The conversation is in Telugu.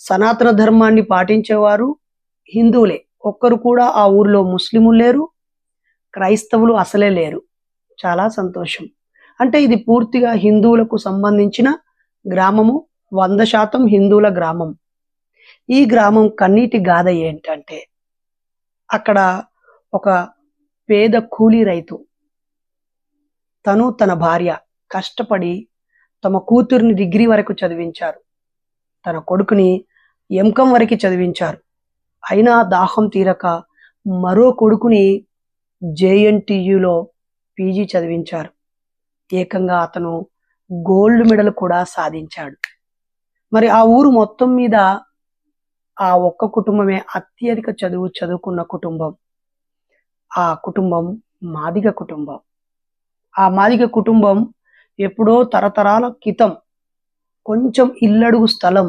సనాతన ధర్మాన్ని పాటించేవారు హిందువులే. ఒక్కరు కూడా ఆ ఊరిలో ముస్లిములు లేరు, క్రైస్తవులు అసలే లేరు. చాలా సంతోషం. అంటే ఇది పూర్తిగా హిందువులకు సంబంధించిన గ్రామము. 100% హిందువుల గ్రామం. ఈ గ్రామం కన్నీటి గాథ ఏంటంటే, అక్కడ ఒక పేద కూలీ రైతు తను తన భార్య కష్టపడి తమ కూతుర్ని డిగ్రీ వరకు చదివించారు. తన కొడుకుని ఎంకం వరకు చదివించారు. అయినా దాహం తీరక మరో కొడుకుని జేఎన్టీయులో పీజీ చదివించారు. ఏకంగా అతను గోల్డ్ మెడల్ కూడా సాధించాడు. మరి ఆ ఊరు మొత్తం మీద ఆ ఒక్క కుటుంబమే అత్యధిక చదువుకున్న కుటుంబం. ఆ కుటుంబం మాదిగ కుటుంబం. ఆ మాదిగ కుటుంబం ఎప్పుడో తరతరాల క్రితం కొంచెం ఇల్లడుగు స్థలం